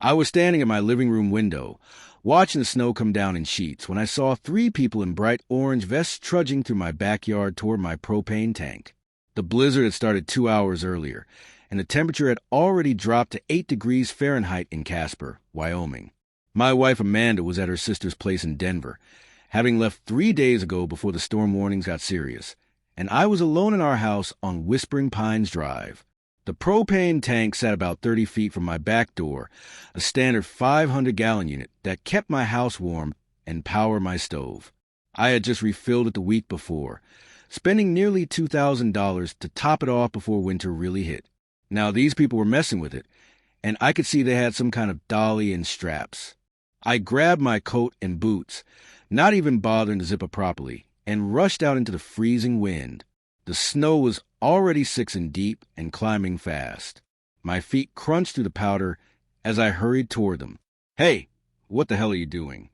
I was standing at my living room window, watching the snow come down in sheets, when I saw three people in bright orange vests trudging through my backyard toward my propane tank. The blizzard had started 2 hours earlier, and the temperature had already dropped to 8 degrees Fahrenheit in Casper, Wyoming. My wife Amanda was at her sister's place in Denver, having left 3 days ago before the storm warnings got serious, and I was alone in our house on Whispering Pines Drive. The propane tank sat about 30 feet from my back door, a standard 500-gallon unit that kept my house warm and powered my stove. I had just refilled it the week before, spending nearly $2,000 to top it off before winter really hit. Now these people were messing with it, and I could see they had some kind of dolly and straps. I grabbed my coat and boots, not even bothering to zip up properly, and rushed out into the freezing wind. The snow was already 6 and deep and climbing fast. My feet crunched through the powder as I hurried toward them. "Hey, what the hell are you doing?"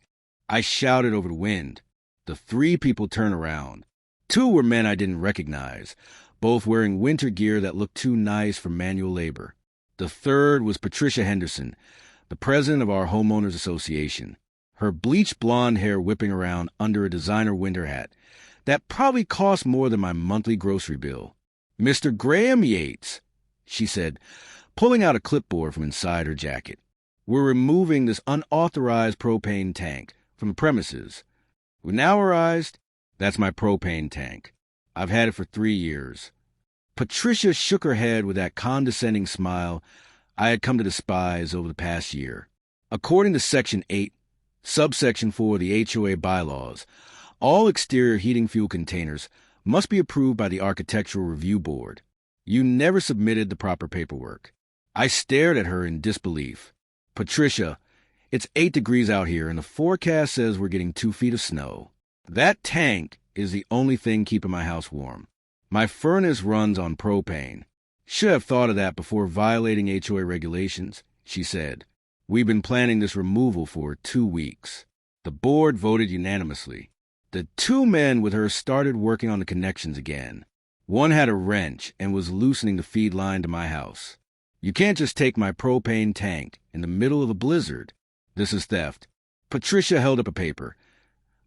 I shouted over the wind. The three people turned around. 2 were men I didn't recognize, both wearing winter gear that looked too nice for manual labor. The third was Patricia Henderson, the president of our homeowners association, her bleached blonde hair whipping around under a designer winter hat that probably cost more than my monthly grocery bill. "Mr. Graham Yates," she said, pulling out a clipboard from inside her jacket. "We're removing this unauthorized propane tank from the premises. We've now arrived. That's my propane tank. I've had it for 3 years." Patricia shook her head with that condescending smile I had come to despise over the past year. According to Section 8, Subsection 4 of the HOA bylaws, all exterior heating fuel containers must be approved by the Architectural Review Board. You never submitted the proper paperwork. I stared at her in disbelief. "Patricia, it's 8 degrees out here, and the forecast says we're getting 2 feet of snow. That tank is the only thing keeping my house warm. My furnace runs on propane. Should have thought of that before violating HOA regulations," she said. "We've been planning this removal for 2 weeks." The board voted unanimously. The 2 men with her started working on the connections again. One had a wrench and was loosening the feed line to my house. "You can't just take my propane tank in the middle of a blizzard. This is theft." Patricia held up a paper,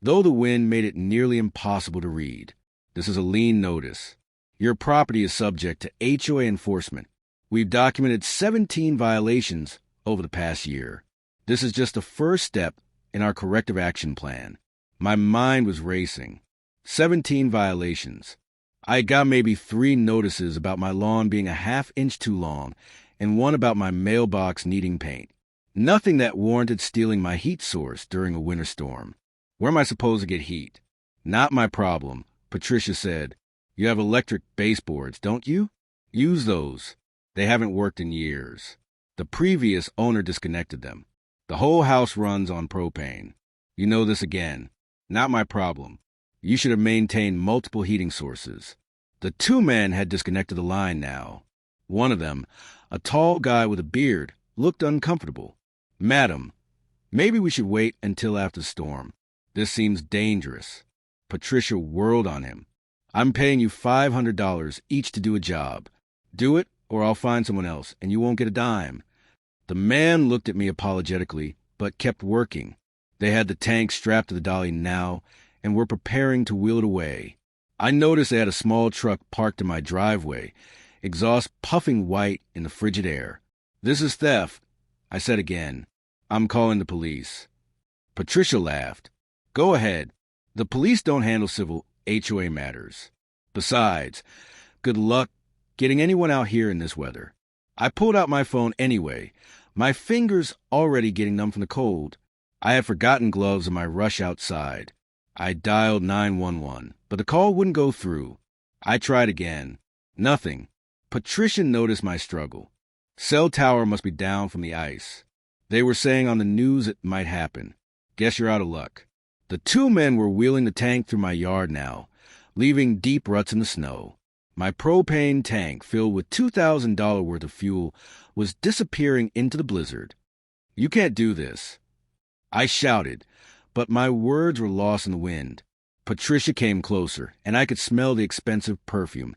though the wind made it nearly impossible to read. "This is a lien notice. Your property is subject to HOA enforcement. We've documented 17 violations over the past year. This is just the first step in our corrective action plan." My mind was racing. 17 violations. I got maybe 3 notices about my lawn being a half-inch too long and one about my mailbox needing paint. Nothing that warranted stealing my heat source during a winter storm. Where am I supposed to get heat? "Not my problem," Patricia said. "You have electric baseboards, don't you? Use those. They haven't worked in years. The previous owner disconnected them. The whole house runs on propane. You know this again. Not my problem. You should have maintained multiple heating sources." The 2 men had disconnected the line now. One of them, a tall guy with a beard, looked uncomfortable. "Madam, maybe we should wait until after the storm. This seems dangerous." Patricia whirled on him. "I'm paying you $500 each to do a job. Do it, or I'll find someone else, and you won't get a dime." The man looked at me apologetically, but kept working. They had the tank strapped to the dolly now, and were preparing to wheel it away. I noticed they had a small truck parked in my driveway, exhaust puffing white in the frigid air. "This is theft," I said again. "I'm calling the police." Patricia laughed. "Go ahead. The police don't handle civil HOA matters. Besides, good luck getting anyone out here in this weather." I pulled out my phone anyway, my fingers already getting numb from the cold. I had forgotten gloves in my rush outside. I dialed 911, but the call wouldn't go through. I tried again. Nothing. Patricia noticed my struggle. "Cell tower must be down from the ice. They were saying on the news it might happen. Guess you're out of luck." The 2 men were wheeling the tank through my yard now, leaving deep ruts in the snow. My propane tank, filled with $2,000 worth of fuel, was disappearing into the blizzard. "You can't do this." I shouted, but my words were lost in the wind. Patricia came closer, and I could smell the expensive perfume,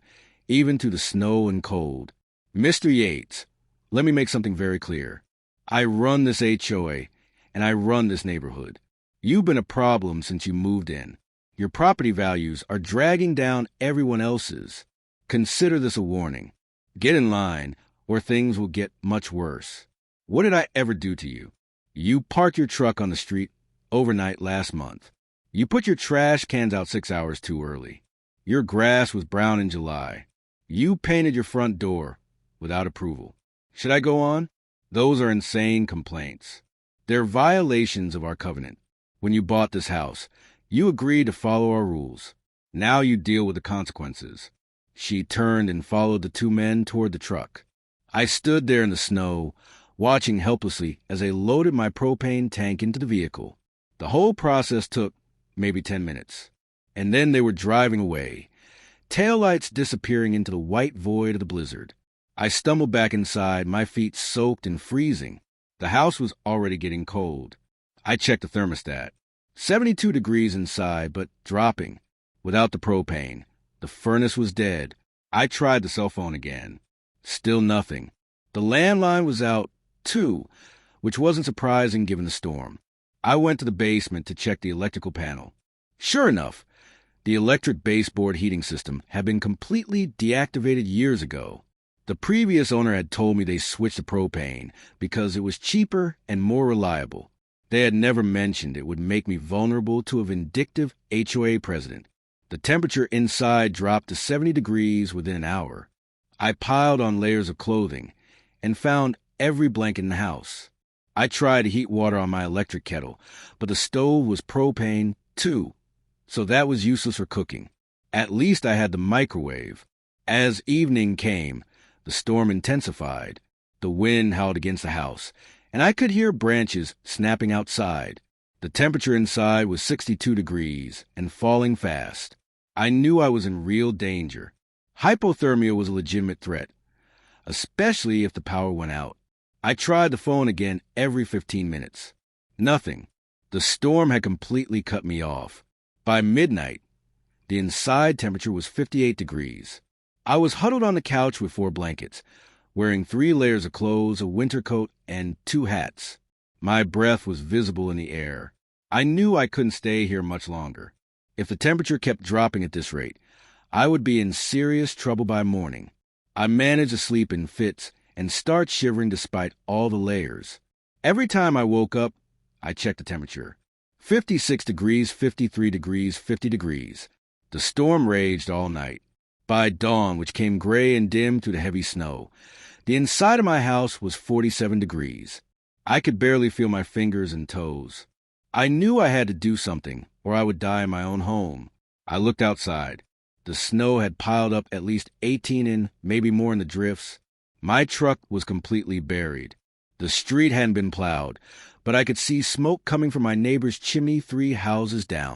even through the snow and cold. "Mr. Yates, let me make something very clear. I run this HOA, and I run this neighborhood. You've been a problem since you moved in. Your property values are dragging down everyone else's. Consider this a warning. Get in line, or things will get much worse. What did I ever do to you? You parked your truck on the street overnight last month. You put your trash cans out 6 hours too early. Your grass was brown in July. You painted your front door without approval. Should I go on? Those are insane complaints. They're violations of our covenant. When you bought this house, you agreed to follow our rules. Now you deal with the consequences. She turned and followed the two men toward the truck. I stood there in the snow, watching helplessly as they loaded my propane tank into the vehicle. The whole process took maybe 10 minutes. And then they were driving away, taillights disappearing into the white void of the blizzard. I stumbled back inside, my feet soaked and freezing. The house was already getting cold. I checked the thermostat. 72 degrees inside, but dropping. Without the propane. The furnace was dead. I tried the cell phone again. Still nothing. The landline was out, too, which wasn't surprising given the storm. I went to the basement to check the electrical panel. Sure enough, the electric baseboard heating system had been completely deactivated years ago. The previous owner had told me they switched to propane because it was cheaper and more reliable. They had never mentioned it would make me vulnerable to a vindictive HOA president. The temperature inside dropped to 70 degrees within an hour. I piled on layers of clothing and found every blanket in the house. I tried to heat water on my electric kettle, but the stove was propane, too, so that was useless for cooking. At least I had the microwave. As evening came, the storm intensified. The wind howled against the house, and I could hear branches snapping outside. The temperature inside was 62 degrees and falling fast. I knew I was in real danger. Hypothermia was a legitimate threat, especially if the power went out. I tried the phone again every 15 minutes. Nothing. The storm had completely cut me off. By midnight, the inside temperature was 58 degrees. I was huddled on the couch with 4 blankets, wearing 3 layers of clothes, a winter coat, and 2 hats. My breath was visible in the air. I knew I couldn't stay here much longer. If the temperature kept dropping at this rate, I would be in serious trouble by morning. I managed to sleep in fits and start shivering despite all the layers. Every time I woke up, I checked the temperature. 56 degrees, 53 degrees, 50 degrees. The storm raged all night. By dawn, which came gray and dim through the heavy snow, the inside of my house was 47 degrees. I could barely feel my fingers and toes. I knew I had to do something, or I would die in my own home. I looked outside. The snow had piled up at least 18 in, maybe more in the drifts. My truck was completely buried. The street hadn't been plowed, but I could see smoke coming from my neighbor's chimney 3 houses down.